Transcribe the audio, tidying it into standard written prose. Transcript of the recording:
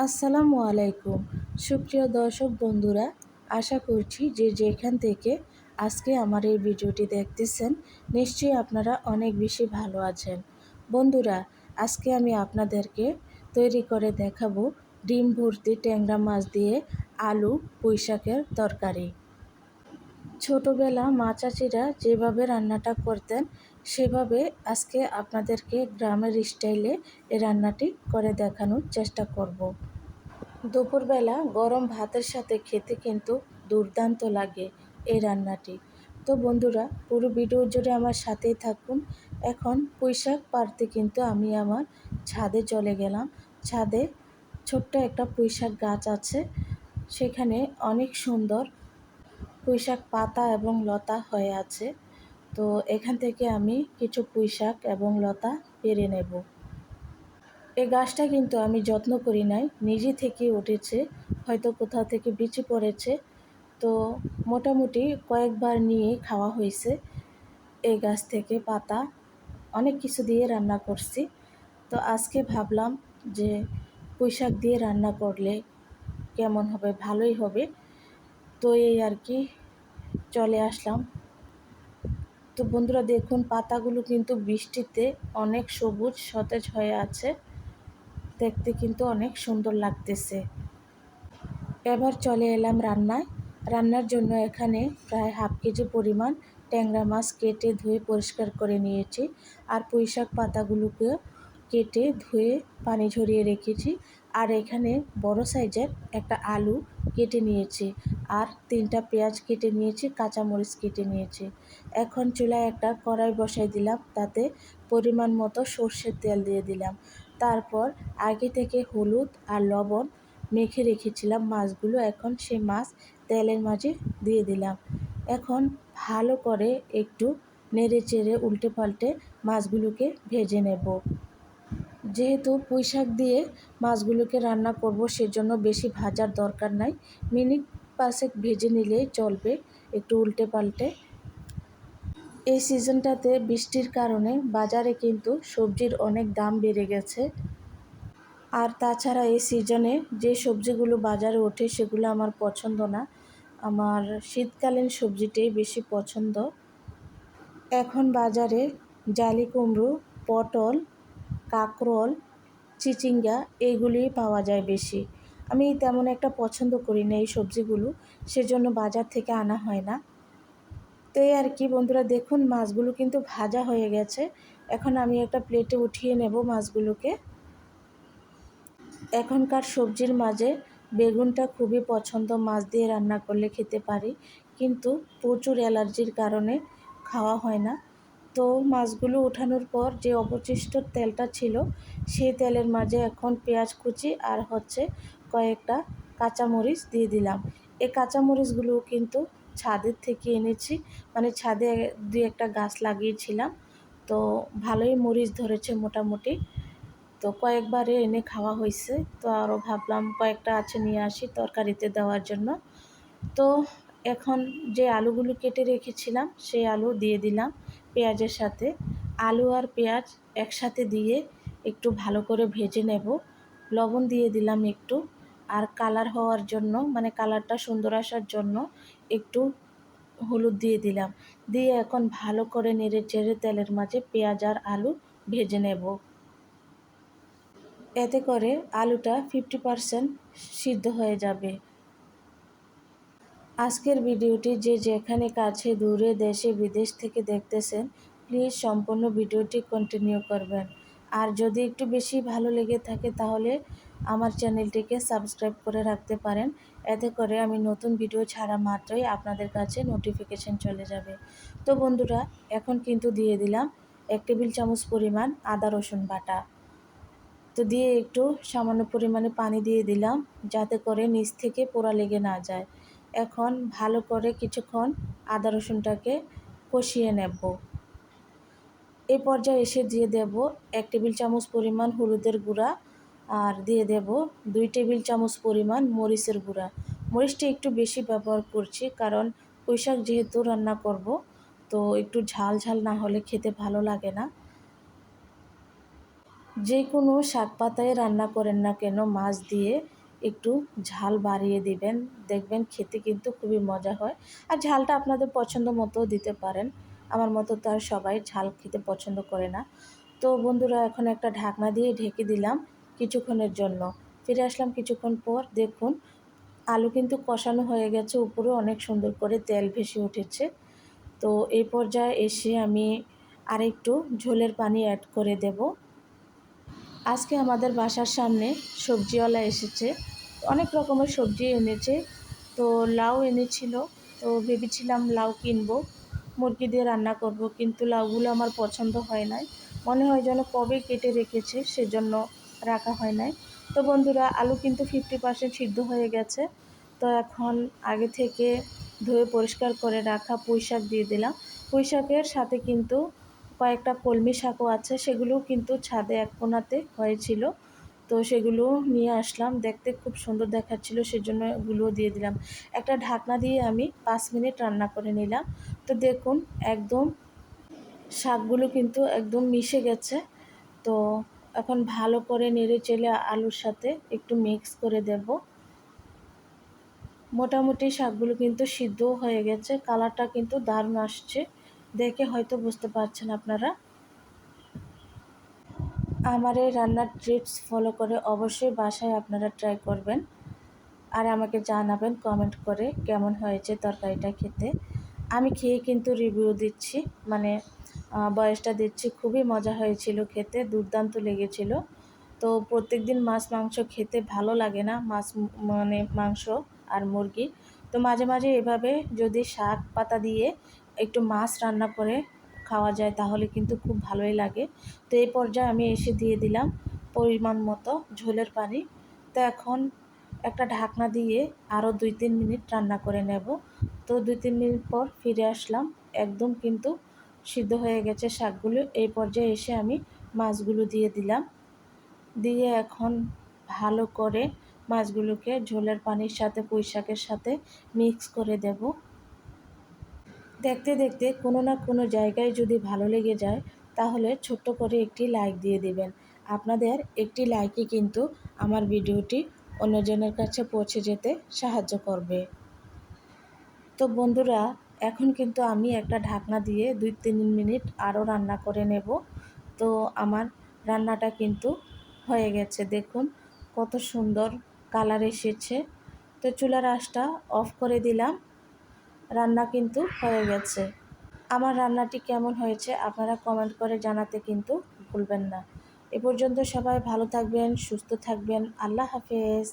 আসসালামু আলাইকুম। সুপ্রিয় দর্শক বন্ধুরা, আশা করছি যে যেখান থেকে আজকে আমার এই ভিডিওটি দেখতেছেন নিশ্চয়ই আপনারা অনেক বেশি ভালো আছেন। বন্ধুরা, আজকে আমি আপনাদেরকে তৈরি করে দেখাবো ডিম ভর্তি ট্যাংরা মাছ দিয়ে আলু পুঁইশাকের তরকারি। ছোটোবেলা মা চাচিরা যেভাবে রান্নাটা করতেন সেভাবে আজকে আপনাদেরকে গ্রামের স্টাইলে এই রান্নাটি করে দেখানোর চেষ্টা করব। দুপুরবেলা গরম ভাতের সাথে খেতে কিন্তু দুর্দান্ত লাগে এই রান্নাটি। তো বন্ধুরা, পুরো ভিডিও জুড়ে আমার সাথেই থাকুন। এখন পুঁইশাক পাড়তে কিন্তু আমি আমার ছাদে চলে গেলাম। ছাদে ছোট্ট একটা পুঁইশাক গাছ আছে, সেখানে অনেক সুন্দর পুঁইশাক পাতা এবং লতা হয়ে আছে। তো এখান থেকে আমি কিছু পুঁইশাক এবং লতা পেড়ে নেব। এই গাছটা কিন্তু আমি যত্ন করি নাই, নিজে থেকেই উঠেছে, হয়তো কোথাও থেকে বিচি পড়েছে। তো মোটামুটি কয়েকবার নিয়ে খাওয়া হয়েছে এই গাছ থেকে পাতা, অনেক কিছু দিয়ে রান্না করছি। তো আজকে ভাবলাম যে পুঁইশাক দিয়ে রান্না করলে কেমন হবে, ভালোই হবে। তো এই আর কি চলে আসলাম। তো বন্ধুরা দেখুন, পাতাগুলো কিন্তু বৃষ্টিতে অনেক সবুজ সতেজ হয়ে আছে, দেখতে কিন্তু অনেক সুন্দর লাগতেছে। এবার চলে এলাম রান্নায়। রান্নার জন্য এখানে প্রায় হাফ কেজি পরিমাণ ট্যাংরা মাছ কেটে ধুয়ে পরিষ্কার করে নিয়েছি। আর পুঁইশাক পাতাগুলোকে কেটে ধুয়ে পানি ঝরিয়ে রেখেছি। আর এখানে বড় সাইজের একটা আলু কেটে নিয়েছি, আর 3টা পেঁয়াজ কেটে নিয়েছি, কাঁচামরিচ কেটে নিয়েছি। এখন চুলায় একটা কড়াই বসাই দিলাম, তাতে পরিমাণ মতো সর্ষের তেল দিয়ে দিলাম। তারপর আগে থেকে হলুদ আর লবণ মেখে রেখেছিলাম মাছগুলো, এখন সেই মাছ তেলের মাঝে দিয়ে দিলাম। এখন ভালো করে একটু নেড়ে চেড়ে উল্টে পাল্টে মাছগুলোকে ভেজে নেব। যেহেতু পুঁইশাক দিয়ে মাছগুলোকে রান্না করব, সেজন্য বেশি ভাজার দরকার নাই, মিনিট 5 ভেজে নিলেই চলবে, একটু উল্টে পাল্টে। এই সিজনটাতে বৃষ্টির কারণে বাজারে কিন্তু সবজির অনেক দাম বেড়ে গেছে। আর তাছাড়া এই সিজনে যে সবজিগুলো বাজারে ওঠে সেগুলো আমার পছন্দ না, আমার শীতকালীন সবজিটাই বেশি পছন্দ। এখন বাজারে জালি কুমড়ো, পটল, কাঁকরোল, চিচিঙ্গা এইগুলিই পাওয়া যায় বেশি। আমি তেমন একটা পছন্দ করি না এই সবজিগুলো, সেজন্য বাজার থেকে আনা হয় না। তো এই আর কি বন্ধুরা, দেখুন মাছগুলো কিন্তু ভাজা হয়ে গেছে। এখন আমি একটা প্লেটে উঠিয়ে নেব মাছগুলোকে। এখনকার সবজির মাঝে বেগুনটা খুবই পছন্দ, মাছ দিয়ে রান্না করলে খেতে পারি, কিন্তু প্রচুর অ্যালার্জির কারণে খাওয়া হয় না। তো মাছগুলো ওঠানোর পর যে অবশিষ্ট তেলটা ছিল সেই তেলের মাঝে এখন পেঁয়াজ কুচি আর কয়েকটা কাঁচামরিচ দিয়ে দিলাম। এই কাঁচামরিচগুলো কিন্তু ছাদের থেকে এনেছি, মানে ছাদে 2-1টা গাছ লাগিয়েছিলাম, তো ভালোই মরিচ ধরেছে মোটামুটি। তো কয়েকবারে এনে খাওয়া হয়েছে, তো আরও ভাবলাম কয়েকটা আছে নিয়ে আসি তরকারিতে দেওয়ার জন্য। তো এখন যে আলুগুলো কেটে রেখেছিলাম সেই আলু দিয়ে দিলাম পেঁয়াজের সাথে। আলু আর পেঁয়াজ একসাথে দিয়ে একটু ভালো করে ভেজে নেব। লবণ দিয়ে দিলাম একটু, আর কালার হওয়ার জন্য, মানে কালারটা সুন্দর আসার জন্য একটু হলুদ দিয়ে দিলাম। দিয়ে এখন ভালো করে নেড়ে চেড়ে তেলের মাঝে পেঁয়াজ আর আলু ভেজে নেব। এতে করে আলুটা 50% সিদ্ধ হয়ে যাবে। আজকের ভিডিওটি যে যেখানে কাছে দূরে দেশে বিদেশ থেকে দেখতেছেন, প্লিজ সম্পূর্ণ ভিডিওটি কন্টিনিউ করবেন। আর যদি একটু বেশি ভালো লেগে থাকে তাহলে আমার চ্যানেলটিকে সাবস্ক্রাইব করে রাখতে পারেন, এতে করে আমি নতুন ভিডিও ছাড়া মাত্রই আপনাদের কাছে নোটিফিকেশন চলে যাবে। তো বন্ধুরা, এখন কিন্তু দিয়ে দিলাম 1 টেবিল চামচ পরিমাণ আদা রসুন বাটা। তো দিয়ে একটু সামান্য পরিমাণে পানি দিয়ে দিলাম, যাতে করে নিচ থেকে পোড়া লেগে না যায়। এখন ভালো করে কিছুক্ষণ আদা রসুনটাকে কষিয়ে নেব। এই পর্যায়ে এসে দিয়ে দেব 1 টেবিল চামচ পরিমাণ হলুদের গুঁড়া, আর দিয়ে দেব 2 টেবিল চামচ পরিমাণ মরিচের গুঁড়া। মরিচটা একটু বেশি ব্যবহার করছি, কারণ পুঁইশাক যেহেতু রান্না করব, তো একটু ঝাল ঝাল না হলে খেতে ভালো লাগে না। যে কোনো শাক পাতায় রান্না করেন না কেন মাছ দিয়ে একটু ঝাল বাড়িয়ে দিবেন, দেখবেন খেতে কিন্তু খুবই মজা হয়। আর ঝালটা আপনাদের পছন্দ মতো দিতে পারেন, আমার মতো তো আর সবাই ঝাল খেতে পছন্দ করে না। তো বন্ধুরা এখন একটা ঢাকনা দিয়ে ঢেকে দিলাম কিছুক্ষণের জন্য। ফিরে আসলাম কিছুক্ষণ পর, দেখুন আলু কিন্তু কষানো হয়ে গেছে, উপরে অনেক সুন্দর করে তেল ভেসে উঠেছে। তো এই পর্যায়ে এসে আমি আরেকটু ঝোলের পানি অ্যাড করে দেব। আজকে আমাদের বাসার সামনে সবজিওয়ালা এসেছে, অনেক রকমের সবজি এনেছে। তো লাউ এনেছিল, তো ভেবেছিলাম লাউ কিনবো, মুরগি দিয়ে রান্না করব, কিন্তু লাউগুলো আমার পছন্দ হয় নাই, মনে হয় যেন কবে কেটে রেখেছে, সেজন্য রাখা হয় নাই। তো বন্ধুরা আলু কিন্তু 50% সিদ্ধ হয়ে গেছে। তো এখন আগে থেকে ধুয়ে পরিষ্কার করে রাখা পুঁই শাক দিয়ে দিলাম। পুঁই শাকের সাথে কিন্তু কয়েকটা কলমি শাকও আছে, সেগুলোও কিন্তু ছাদে এক কোণাতে হয়েছিল। তো সেগুলো নিয়ে আসলাম, দেখতে খুব সুন্দর দেখাচ্ছিল, সেজন্য এগুলোও দিয়ে দিলাম। একটা ঢাকনা দিয়ে আমি 5 মিনিট রান্না করে নিলাম। তো দেখুন একদম শাকগুলো কিন্তু একদম মিশে গেছে। তো এখন ভালো করে নেড়ে চেড়ে আলুর সাথে একটু মিক্স করে দেব। মোটামুটি শাকগুলো কিন্তু সিদ্ধও হয়ে গেছে, কালারটা কিন্তু দারুণ আসছে, দেখে হয়তো বুঝতে পারছেন আপনারা। আমার এই রান্নার টিপস ফলো করে অবশ্যই বাসায় আপনারা ট্রাই করবেন, আর আমাকে জানাবেন কমেন্ট করে কেমন হয়েছে তরকারিটা খেতে। আমি খেয়ে কিন্তু রিভিউ দিচ্ছি, মানে বয়সটা দিচ্ছি, খুবই মজা হয়েছিল খেতে, দুর্দান্ত লেগেছিল। তো প্রত্যেকদিন মাছ মাংস খেতে ভালো লাগে না, মানে মাংস আর মুরগি। তো মাঝে মাঝে এভাবে যদি শাক পাতা দিয়ে একটু মাছ রান্না করে খাওয়া যায় তাহলে কিন্তু খুব ভালোই লাগে। তো এই পর্যায়ে আমি এসে দিয়ে দিলাম পরিমাণ মতো ঝোলের পানি। তো এখন একটা ঢাকনা দিয়ে আরও 2-3 মিনিট রান্না করে নেব। তো 2-3 মিনিট পর ফিরে আসলাম, একদম কিন্তু সিদ্ধ হয়ে গেছে শাকগুলো। এই পর্যায়ে এসে আমি মাছগুলো দিয়ে দিলাম, দিয়ে এখন ভালো করে মাছগুলোকে ঝোলের পানির সাথে পুঁই শাকের সাথে মিক্স করে দেব। দেখতে দেখতে কোনো না কোনো জায়গায় যদি ভালো লেগে যায় তাহলে ছোট্ট করে একটি লাইক দিয়ে দিবেন। আপনাদের একটি লাইকই কিন্তু আমার ভিডিওটি অন্যজনের কাছে পৌঁছে যেতে সাহায্য করবে। তো বন্ধুরা এখন কিন্তু আমি একটা ঢাকনা দিয়ে 2-3 মিনিট আরও রান্না করে নেব। তো আমার রান্নাটা কিন্তু হয়ে গেছে, দেখুন কত সুন্দর কালার এসেছে। তো চুলার আঁচটা অফ করে দিলাম, রান্না কিন্তু হয়ে গেছে। আমার রান্নাটি কেমন হয়েছে আপনারা কমেন্ট করে জানাতে কিন্তু ভুলবেন না। এ পর্যন্ত সবাই ভালো থাকবেন, সুস্থ থাকবেন। আল্লাহ হাফেজ।